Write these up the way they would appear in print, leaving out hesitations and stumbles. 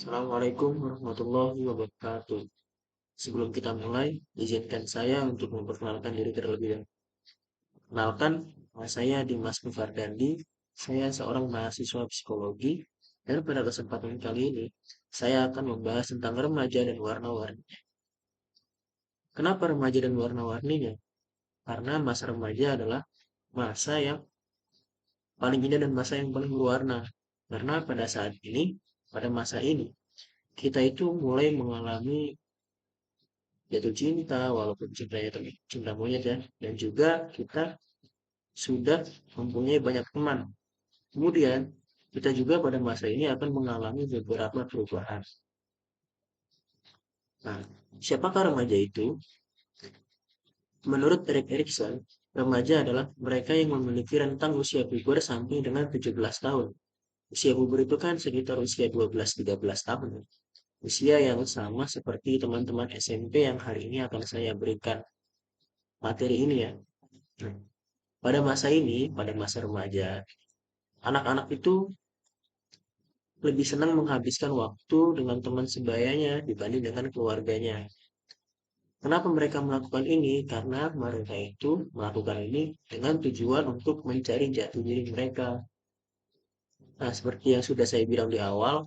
Assalamualaikum warahmatullahi wabarakatuh. Sebelum kita mulai, izinkan saya untuk memperkenalkan diri terlebih dahulu. Kenalkan, nama saya Dimas Mufardandi. Saya seorang mahasiswa psikologi, dan pada kesempatan kali ini, saya akan membahas tentang remaja dan warna-warni. Kenapa remaja dan warna-warninya? Karena masa remaja adalah masa yang paling indah dan masa yang paling berwarna. Karena pada saat ini, pada masa ini, kita itu mulai mengalami jatuh cinta, walaupun cintanya itu cinta monyet ya, dan juga kita sudah mempunyai banyak teman. Kemudian, kita juga pada masa ini akan mengalami beberapa perubahan. Nah, siapakah remaja itu? Menurut Erik Erikson, remaja adalah mereka yang memiliki rentang usia puber sampai dengan 17 tahun. Usia puber itu kan sekitar usia 12-13 tahun. Usia yang sama seperti teman-teman SMP yang hari ini akan saya berikan materi ini ya. Nah, pada masa ini, pada masa remaja, anak-anak itu lebih senang menghabiskan waktu dengan teman sebayanya dibanding dengan keluarganya. Kenapa mereka melakukan ini? Karena mereka itu melakukan ini dengan tujuan untuk mencari jati diri mereka. Nah, seperti yang sudah saya bilang di awal,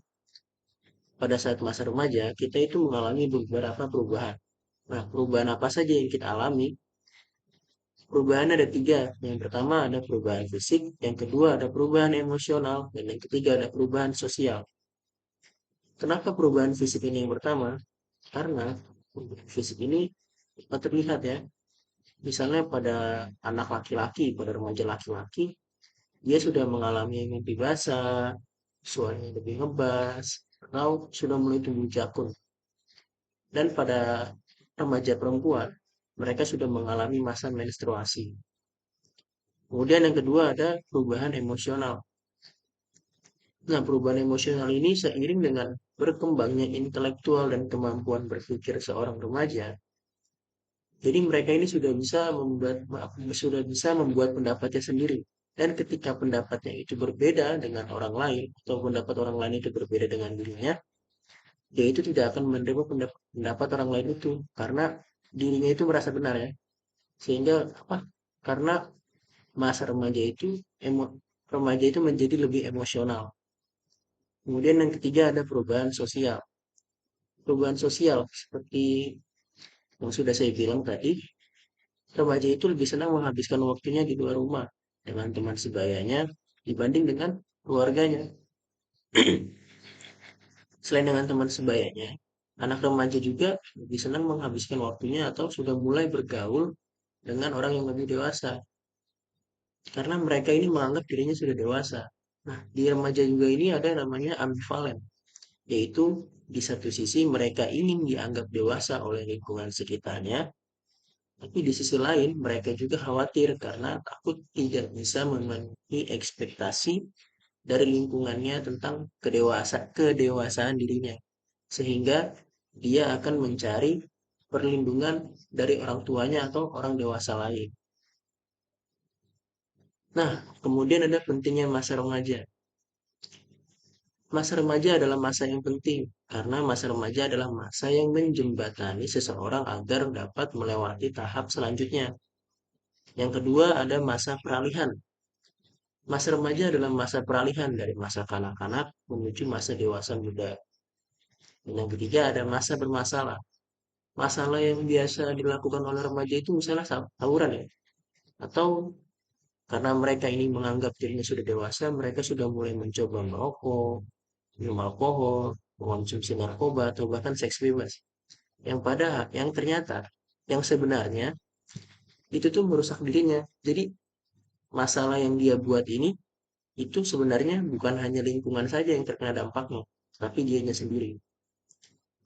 pada saat masa remaja, kita itu mengalami beberapa perubahan. Nah, perubahan apa saja yang kita alami? Perubahan ada tiga. Yang pertama ada perubahan fisik, yang kedua ada perubahan emosional, dan yang ketiga ada perubahan sosial. Kenapa perubahan fisik ini yang pertama? Karena perubahan fisik ini terlihat ya. Misalnya pada anak laki-laki, pada remaja laki-laki, dia sudah mengalami mimpi basah, suaranya lebih ngebas, atau sudah mulai tumbuh jakun. Dan pada remaja perempuan, mereka sudah mengalami masa menstruasi. Kemudian yang kedua ada perubahan emosional. Nah, perubahan emosional ini seiring dengan berkembangnya intelektual dan kemampuan berpikir seorang remaja, jadi mereka ini sudah bisa membuat pendapatnya sendiri. Dan ketika pendapatnya itu berbeda dengan orang lain atau pendapat orang lain itu berbeda dengan dirinya, dia itu tidak akan menerima pendapat orang lain itu karena dirinya itu merasa benar ya. Sehingga apa? Karena masa remaja itu menjadi lebih emosional. Kemudian yang ketiga ada perubahan sosial. Perubahan sosial seperti yang sudah saya bilang tadi, remaja itu lebih senang menghabiskan waktunya di luar rumah dengan teman sebayanya dibanding dengan keluarganya. Selain dengan teman sebayanya, anak remaja juga lebih senang menghabiskan waktunya atau sudah mulai bergaul dengan orang yang lebih dewasa. Karena mereka ini menganggap dirinya sudah dewasa. Nah, di remaja juga ini ada yang namanya ambivalen, yaitu di satu sisi mereka ingin dianggap dewasa oleh lingkungan sekitarnya, tapi di sisi lain, mereka juga khawatir karena takut tidak bisa memenuhi ekspektasi dari lingkungannya tentang kedewasaan dirinya. Sehingga dia akan mencari perlindungan dari orang tuanya atau orang dewasa lain. Nah, kemudian ada pentingnya masa remaja. Masa remaja adalah masa yang penting karena masa remaja adalah masa yang menjembatani seseorang agar dapat melewati tahap selanjutnya. Yang kedua ada masa peralihan. Masa remaja adalah masa peralihan dari masa kanak-kanak menuju masa dewasa muda. Dan yang ketiga ada masa bermasalah. Masalah yang biasa dilakukan oleh remaja itu misalnya tawuran ya. Atau karena mereka ini menganggap dirinya sudah dewasa, mereka sudah mulai mencoba merokok, minum alkohol, mengonsumsi narkoba, atau bahkan seks bebas. Yang ternyata, yang sebenarnya, itu tuh merusak dirinya. Jadi masalah yang dia buat ini itu sebenarnya bukan hanya lingkungan saja yang terkena dampaknya, tapi dianya sendiri.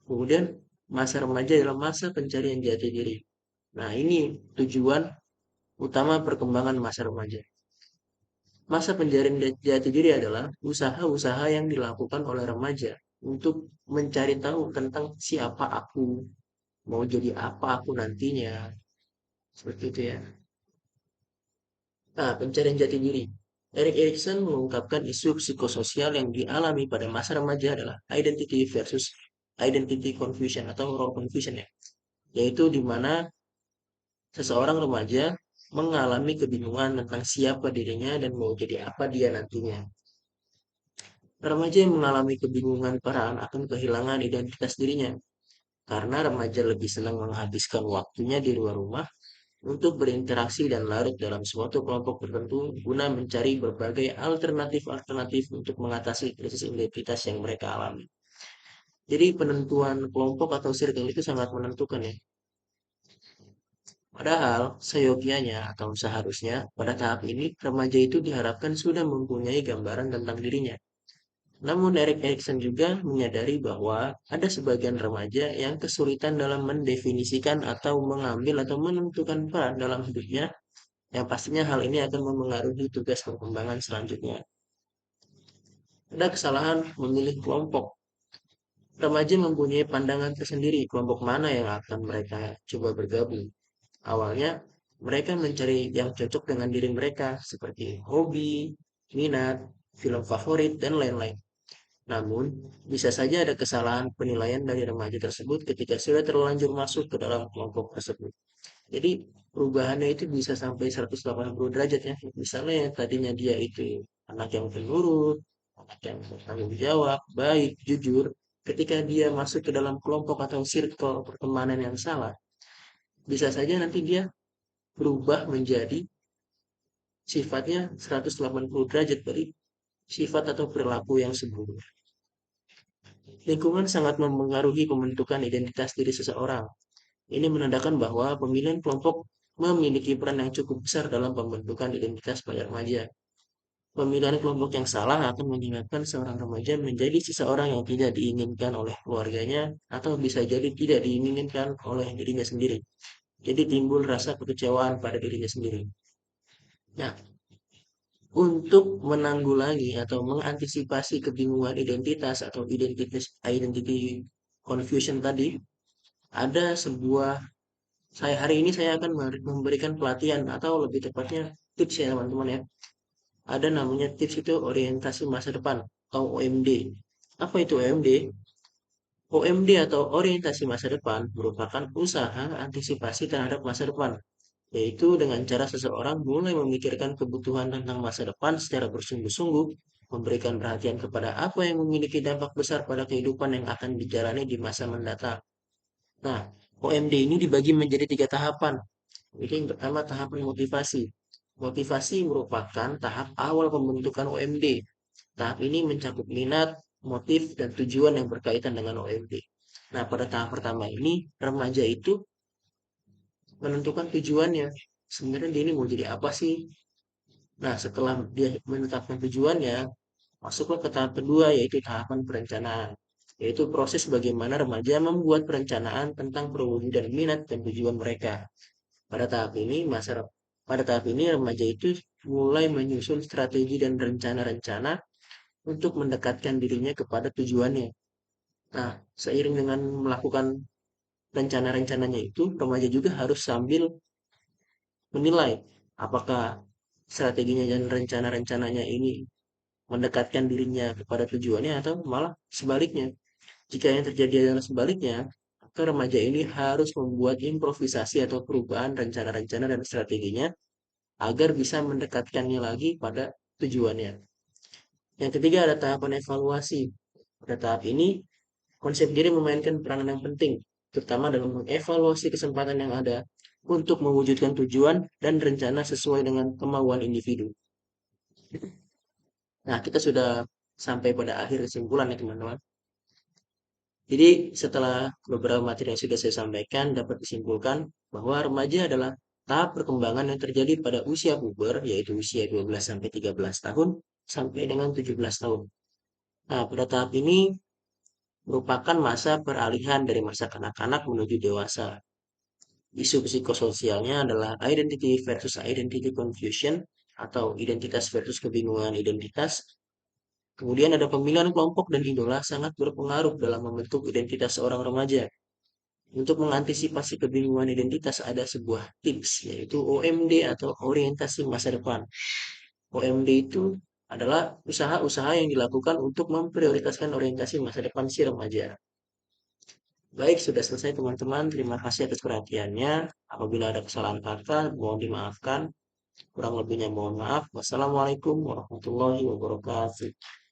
Kemudian masa remaja adalah masa pencarian jati diri. Nah, ini tujuan utama perkembangan masa remaja. Masa pencarian jati diri adalah usaha-usaha yang dilakukan oleh remaja untuk mencari tahu tentang siapa aku, mau jadi apa aku nantinya, seperti itu ya. Nah, pencarian jati diri. Erik Erikson mengungkapkan isu psikososial yang dialami pada masa remaja adalah identity versus identity confusion atau role confusion ya, yaitu di mana seseorang remaja mengalami kebingungan tentang siapa dirinya dan mau jadi apa dia nantinya. Remaja yang mengalami kebingungan parah akan kehilangan identitas dirinya, karena remaja lebih senang menghabiskan waktunya di luar rumah untuk berinteraksi dan larut dalam suatu kelompok tertentu guna mencari berbagai alternatif-alternatif untuk mengatasi krisis identitas yang mereka alami. Jadi penentuan kelompok atau circle itu sangat menentukan ya. Padahal seyogianya atau seharusnya pada tahap ini remaja itu diharapkan sudah mempunyai gambaran tentang dirinya. Namun Erik Erikson juga menyadari bahwa ada sebagian remaja yang kesulitan dalam mendefinisikan atau mengambil atau menentukan peran dalam hidupnya, yang pastinya hal ini akan memengaruhi tugas perkembangan selanjutnya. Ada kesalahan memilih kelompok. Remaja mempunyai pandangan tersendiri kelompok mana yang akan mereka coba bergabung. Awalnya, mereka mencari yang cocok dengan diri mereka, seperti hobi, minat, film favorit, dan lain-lain. Namun, bisa saja ada kesalahan penilaian dari remaja tersebut ketika sudah terlanjur masuk ke dalam kelompok tersebut. Jadi, perubahannya itu bisa sampai 180 derajat ya. Misalnya yang tadinya dia itu anak yang penurut, anak yang bertanggung jawab, baik, jujur, ketika dia masuk ke dalam kelompok atau circle pertemanan yang salah, bisa saja nanti dia berubah menjadi sifatnya 180 derajat dari sifat atau perilaku yang sebelumnya. Lingkungan sangat mempengaruhi pembentukan identitas diri seseorang. Ini menandakan bahwa pemilihan kelompok memiliki peran yang cukup besar dalam pembentukan identitas pada remaja. Pemilihan kelompok yang salah akan menyebabkan seorang remaja menjadi seseorang yang tidak diinginkan oleh keluarganya atau bisa jadi tidak diinginkan oleh dirinya sendiri. Jadi timbul rasa kekecewaan pada dirinya sendiri. Nah, untuk menanggulangi atau mengantisipasi kebingungan identitas atau identity confusion tadi, ada sebuah saya hari ini saya akan memberikan pelatihan atau lebih tepatnya tips ya teman-teman ya. Ada namanya tips itu orientasi masa depan atau OMD. Apa itu OMD? OMD atau orientasi masa depan merupakan usaha antisipasi terhadap masa depan, yaitu dengan cara seseorang mulai memikirkan kebutuhan tentang masa depan secara bersungguh-sungguh, memberikan perhatian kepada apa yang memiliki dampak besar pada kehidupan yang akan dijalani di masa mendatang. Nah, OMD ini dibagi menjadi 3 tahapan. Jadi yang pertama tahapan motivasi. Motivasi merupakan tahap awal pembentukan OMD. Tahap ini mencakup minat, motif, dan tujuan yang berkaitan dengan OMD. Nah, pada tahap pertama ini, remaja itu menentukan tujuannya. Sebenarnya dia ini mau jadi apa sih? Nah, setelah dia menetapkan tujuannya, masuklah ke tahap kedua, yaitu tahapan perencanaan. Yaitu proses bagaimana remaja membuat perencanaan tentang perwujudan minat dan tujuan mereka. Pada tahap ini, pada tahap ini remaja itu mulai menyusun strategi dan rencana-rencana untuk mendekatkan dirinya kepada tujuannya. Nah, seiring dengan melakukan rencana-rencananya itu, remaja juga harus sambil menilai apakah strateginya dan rencana-rencananya ini mendekatkan dirinya kepada tujuannya atau malah sebaliknya. Jika yang terjadi adalah sebaliknya, maka remaja ini harus membuat improvisasi atau perubahan rencana-rencana dan strateginya agar bisa mendekatkannya lagi pada tujuannya. Yang ketiga ada tahapan evaluasi. Pada tahap ini, konsep diri memainkan peranan yang penting, terutama dalam mengevaluasi kesempatan yang ada untuk mewujudkan tujuan dan rencana sesuai dengan kemauan individu. Nah, kita sudah sampai pada akhir kesimpulan ya teman-teman. Jadi setelah beberapa materi yang sudah saya sampaikan dapat disimpulkan bahwa remaja adalah tahap perkembangan yang terjadi pada usia puber, yaitu usia 12 sampai 13 tahun sampai dengan 17 tahun. Nah, pada tahap ini merupakan masa peralihan dari masa kanak-kanak menuju dewasa. Isu psikososialnya adalah identity versus identity confusion atau identitas versus kebingungan identitas. Kemudian ada pemilihan kelompok dan idola sangat berpengaruh dalam membentuk identitas seorang remaja. Untuk mengantisipasi kebingungan identitas ada sebuah tips yaitu OMD atau orientasi masa depan. OMD itu adalah usaha-usaha yang dilakukan untuk memprioritaskan orientasi masa depan si remaja. Baik, sudah selesai teman-teman. Terima kasih atas perhatiannya. Apabila ada kesalahan kata, mohon dimaafkan. Kurang lebihnya mohon maaf. Wassalamualaikum warahmatullahi wabarakatuh.